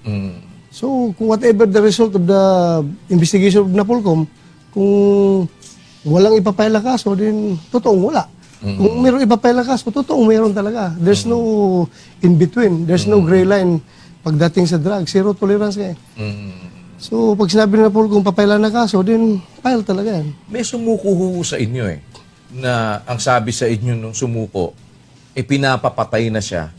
Mm. So, kung whatever the result of the investigation of Napolcom, kung walang ipapaila kaso, din totoong wala. Kung mayroong ipapaila kaso, totoong mayroon talaga. There's no in-between. There's no gray line pagdating sa drug. Zero tolerance eh. So, pag sinabi na Napolcom papaila na kaso, din file talaga yan. May sumuko ho sa inyo eh, na ang sabi sa inyo nung sumuko, pinapapatay na siya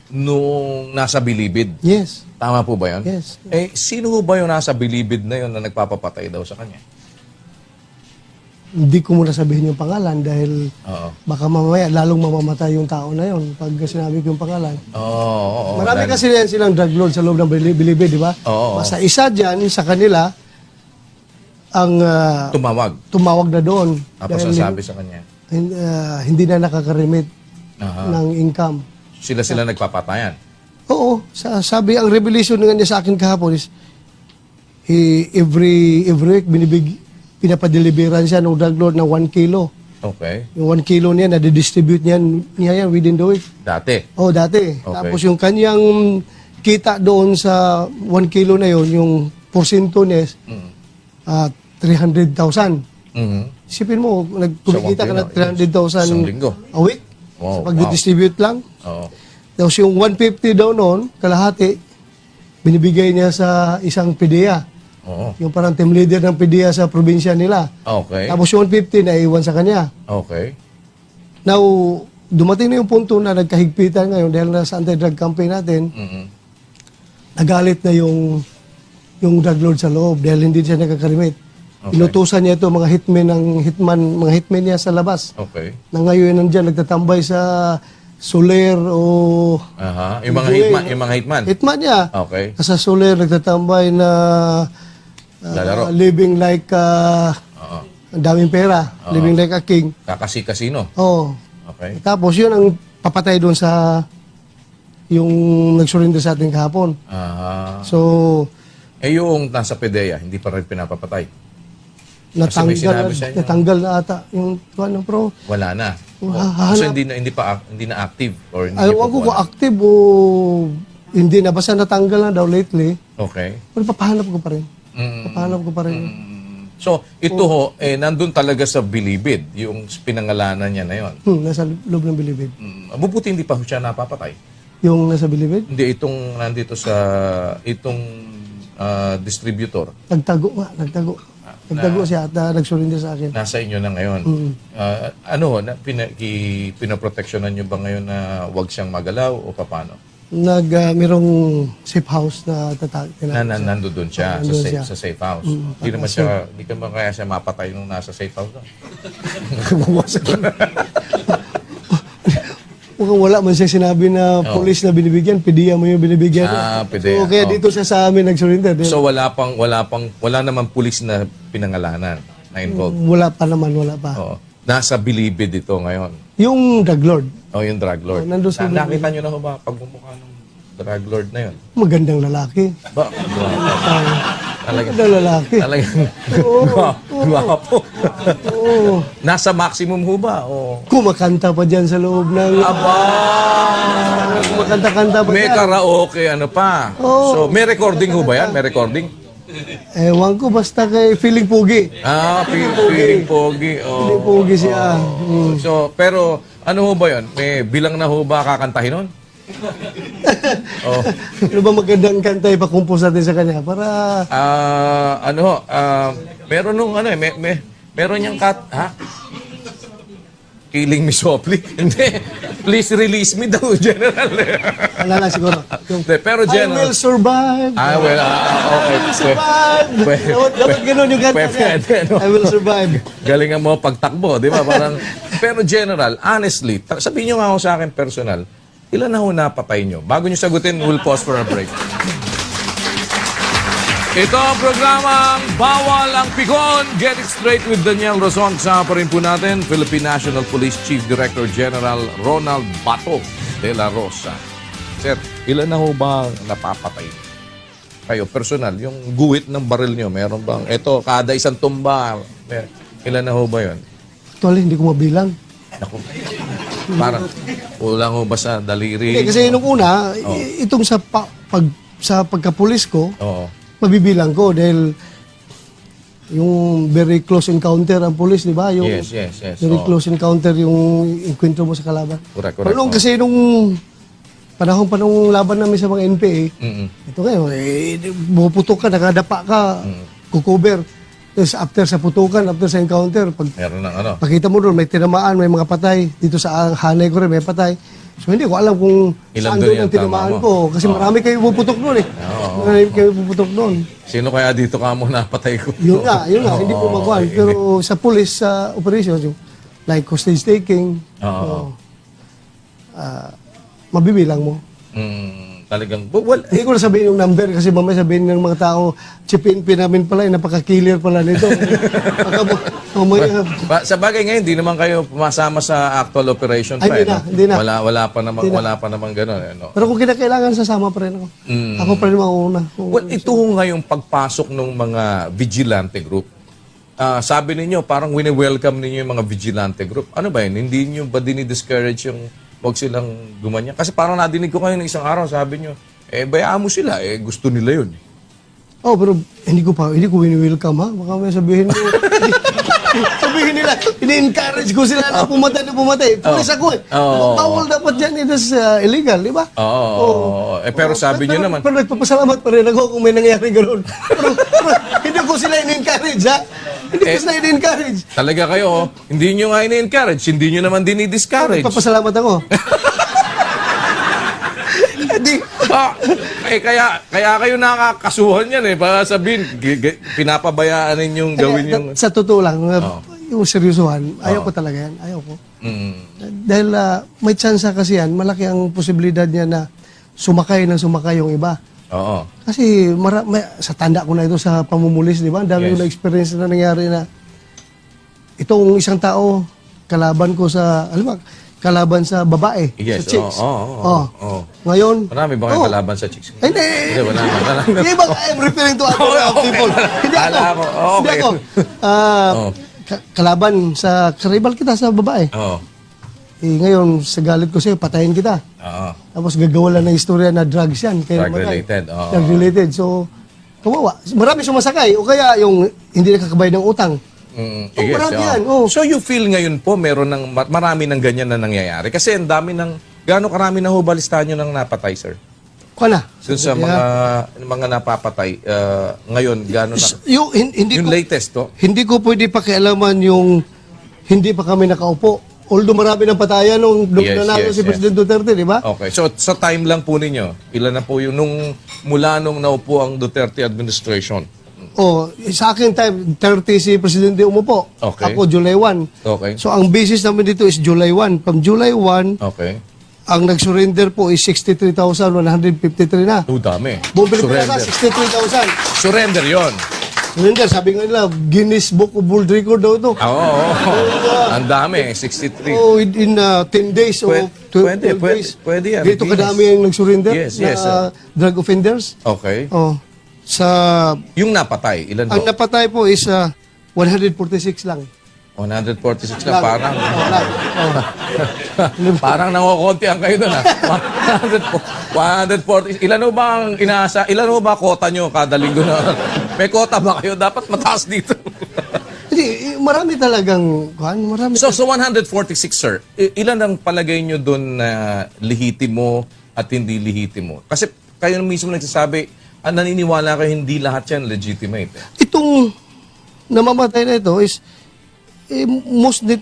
nung nasa bilibid. Yes. Tama po ba yun? Yes. Sino ho ba yung nasa bilibid na yun na nagpapapatay daw sa kanya? Hindi ko muna sabihin yung pangalan dahil Oo. baka mamaya lalong mamamatay yung tao na yon pag sinabi ko yung pangalan. Oo. Marami kasi yan silang drug lord sa loob ng bilibid, di ba? Oo. Basta isa dyan sa kanila ang tumawag na doon. Tapos dahil sabi sa kanya. Hindi na nakakarimit Aha. ng income. Sila nagpapatayan. Oo. Sabi, ang revelation nga niya sa akin kahapon is every week pinapadeliveran siya ng drug lord ng 1 kilo. Okay. Yung 1 kilo niya, nade-distribute niya yan within the week. Dati. Oh, dati. Okay. Tapos yung kanyang kita doon sa 1 kilo na yon, yung porsyento niya is 300,000. Isipin mo, nagkumikita ka na 300,000 Isang linggo. a week. Wow, Sa pag-distribute lang. Oo. Tapos yung 150 daw noon, kalahati, binibigay niya sa isang PDEA. Oo. Yung parang team leader ng PDEA sa probinsya nila. Okay. Tapos yung 150 na iwan sa kanya. Okay. Now, dumating na yung punto na nagkahigpitan ngayon dahil nasa anti-drug campaign natin, nagalit na yung drug lord sa loob dahil hindi siya nakakarimit. Okay. Inutusan niya ito mga mga hitman niya sa labas. Okay. Na ngayon nandiyan nagtatambay sa Soler o Aha. Yung mga hitman. Hitman niya. Okay. Sa Soler nagtatambay na Lalaro. living like Oo. ang daming pera, living like a king. Kakasi-kasino. Oh. Okay. Tapos yun ang papatay doon sa yung nagsurrender sa ating kahapon. Aha. So, Yung nasa PDEA, hindi pa rin pinapapatay. Kasi may sinabi sa inyo. natanggal na ata yung ano pro. Wala na. Hahanap. Kasi hindi na active or hindi Ayaw ko kung active o hindi na. Basta natanggal na daw lately. Okay. Pero papahanap ko pa rin. Papahanap ko pa rin. So, ito nandun talaga sa bilibid, yung pinangalanan niya na yon. Nasa loob ng bilibid. Mabuti hindi pa siya napapatay. Yung nasa bilibid? Hindi, nandito sa, distributor. Nagtago nga, nagtago. Nagtago siya at nagsurrender sa akin. Nasa inyo na ngayon. Pinaproteksyonan niyo ba ngayon na wag siyang magalaw o paano? Merong safe house na Nando doon siya, nandun siya. sa safe house. Hindi naman hindi ka ba kaya siya mapatay nung nasa safe house doon? Mukhang wala man siya sinabi na police na binibigyan, PDEA mo yung binibigyan. PDEA. So, kaya dito siya sa amin nag-surrender. So wala naman pulis na pinangalanan na involved. Wala pa naman, wala pa. Oo. Nasa bilibid ito ngayon. Yung drug lord, Yung drug lord. nandun sa Nakita niyo na ba pagmumukha ng drug lord na yun? magandang lalaki. Ba? Magandang lalaki. Talagang guwapo. Oo. Nasa maximum ho ba? O Kumakanta pa dyan sa loob ng... Kumakanta-kanta pa may dyan. karaoke, ano pa? Oo. So, may recording ho ba yan? May recording? Ewan ko, basta kay feeling pugi. Feeling pogi. Feeling pugi siya. So, pero ano ho ba yun? May bilang na ho ba kakantahin nun? Ano ba magandang kanta ipakumpos natin sa kanya? Para... Meron nung meron niyang Killing me softly. Hindi. Please release me daw, General. Wala lang siguro. Yung, Pero General. I will survive. Okay. Survive. Dapat ganun yung kanta niya. I will survive. Galingan mo pagtakbo, di ba? Parang, pero General, honestly, sabihin niyo nga ako sa akin personal, ilan na ho napatay niyo? Bago niyo sagutin, we'll pause for a break. Ito ang programang Bawal ang Pikon. Get it straight with Daniel Rozon. Kasama pa rin po natin, Philippine National Police Chief Director General Ronald Bato de la Rosa. Sir, ilan na ho ba napapatay? Kayo, personal, yung guhit ng baril nyo, meron bang? Ito, kada isang tumba, ilan na ho ba yun? Actually, hindi ko mabilang. Naku, parang kulang ho ba sa daliri? Kasi nung una, itong sa sa pagkapulis ko, Oo. mabibilang ko dahil yung very close encounter ang pulis, di ba? Yung Yes. very Oo. close encounter yung enkwentro mo sa kalaban. Correct. Pero nung kasi nung panahon laban namin sa mga NPA, Mm-mm. ito ngayon, buputok ka, nakadapa ka, kukover. Tapos after sa putukan, after sa encounter, Meron ng ano. pakita mo doon, may tinamaan, may mga patay. Dito sa hanay ko rin, may patay. So hindi ko alam kung Ilan saan doon doon yung ang tinamaan tama mo? ko. Kasi marami kayo puputok doon eh. Oo. Marami kayo puputok doon. Sino kaya dito ka mo napatay ko? Yun nga, hindi ko magawa. Pero sa police, sa operations, yung like hostage taking, Oo. mabibilang mo. Talagang, Hindi ko na sabihin yung number kasi mamaya sabihin ng mga tao, si PNP namin pala, napaka-killer pala nito. Mamaya, sa bagay ngayon, hindi naman kayo pumasama sa actual operation pa. Ay, hindi na. Wala pa namang gano'n. No? pero kung kinakailangan, sasama pa rin ako. Ako pa rin mauna. Well, ito ngayong pagpasok ng mga vigilante group. Sabi ninyo, parang wini-welcome ninyo yung mga vigilante group. Ano ba yun? Hindi nyo ba dinidiscourage yung wag silang gumanya? Kasi parang nadinig ko kayo ng isang araw, sabi nyo, bayaan mo sila, gusto nila yun. Oh, pero hindi ko wini-welcome ha. Baka may sabihin mo, sabihin nila, ini-encourage ko sila na pumatay. Pulis ako eh. Bawal dapat yan, it is illegal, di ba? Oo. Pero sabi nyo naman, Pero nagpapasalamat pa rin ako kung may nangyari gano'n. pero hindi ko sila in-encourage ha. Hindi ko sila in-encourage. talaga kayo, hindi nyo nga ini-encourage, hindi nyo naman dinidiscourage. Nagpapasalamat ako. Hindi. Kaya kayo nakakasuhan yan eh. Baka sabihin, pinapabayaan ninyong gawin yung... Sa totoo lang, yung seryosohan, ayaw ko talaga yan. Ayaw ko. Dahil may tsansa kasi yan, malaki ang posibilidad niya na sumakay yung iba. Oo. Kasi sa tanda ko na ito sa pamumulis, di ba? Ang dami Yes. ko na experience na nangyari na itong isang tao, kalaban ko sa, alam mo, kalaban sa babae, Yes, sa chicks. oo. Ngayon, Marami ba kayong kalaban sa chicks? Hindi. Hindi, wala. Hindi ba, I'm referring to other people. Hindi ako. Kala ko, Hindi okay. ako. Kalaban sa karibal kita sa babae. Oo. Ngayon, sa galit ko sa'yo, patayin kita. Oo. Tapos gagawa lang ng istorya na drugs yan. Kaya Drug-related, oo. Drug-related. So, kawawa. Marami sumasakay. O kaya yung hindi nakakabayad ng utang. Yes, marami oo. yan, oo. So you feel ngayon po meron ng marami ng ganyan na nangyayari? Kasi ang dami gaano karami na hubalistan nyo ng napatay, sir? Kuha na. Dun sa mga napapatay, ngayon, gaano na? Hindi Yung ko, latest to? hindi ko pwede pakialaman yung hindi pa kami nakaupo. Although marami ng patayan nung Yes, nanalo yes, si yes. President Duterte, di ba? Okay. So sa time lang po ninyo, ilan na po yung mula nung naupo ang Duterte administration? Sa akin time, 30 si Presidente umupo. Okay. Ako, July 1. Okay. So, ang basis namin dito is July 1. From July 1, Okay. ang nag-surrender po is 63,153 na. Dami. Buong Pilipinas, Surrender. 63,000. Surrender yon. Surrender, sabi nga nila, Guinness Book of World Record daw ito. Oo. Ang dami, 63. In 10 days o 12 days. Pwede yan. Dito Guinness. kadami ang nag-surrender Yes, na yes, drug offenders. Okay. Sa Yung napatay, ilan ang po? napatay po is 146 lang. 146 na parang. Lang. Parang nangokontihan kayo doon ha. 140. Ilan ho ba kota nyo kada linggo na? May kota ba kayo? Dapat mataas dito. Hindi, marami talagang, marami. So 146, sir, ilan ang palagay nyo doon na lihitimo at hindi lihitimo? Kasi kayo mismo nagsasabi, naniniwala kayo hindi lahat yan legitimate. Itong namamatay na ito is, mostly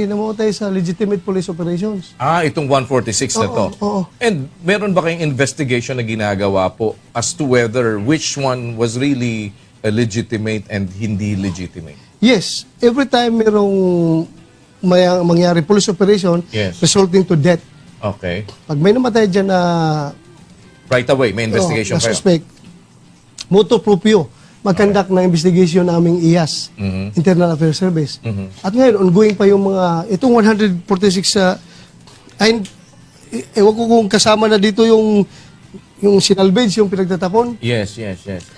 namamatay sa legitimate police operations. Itong 146 na to. Oo. And meron ba kayong investigation na ginagawa po as to whether which one was really legitimate and hindi legitimate? Yes. Every time merong mangyari police operation, Yes. resulting to death. Okay. Pag may namatay dyan na Right away, may investigation na kayo. suspect, motu proprio, mag-conduct ng investigation naming IAS, Internal Affairs Service. At ngayon, ongoing pa yung itong 146 ewan ko kung kasama na dito yung sinalvage, yung pinagtatapon. Yes.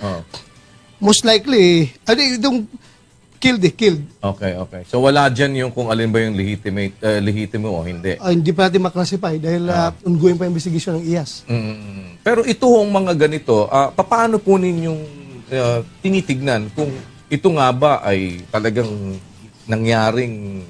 Oh. Most likely, itong killed. Okay, okay. So wala dyan yung kung alin ba yung lehitimo o hindi. Hindi pa natin maklasify dahil ongoing pa investigation ng IAS. Pero ito ang mga ganito, paano po ninyong tinitignan kung ito nga ba ay talagang nangyaring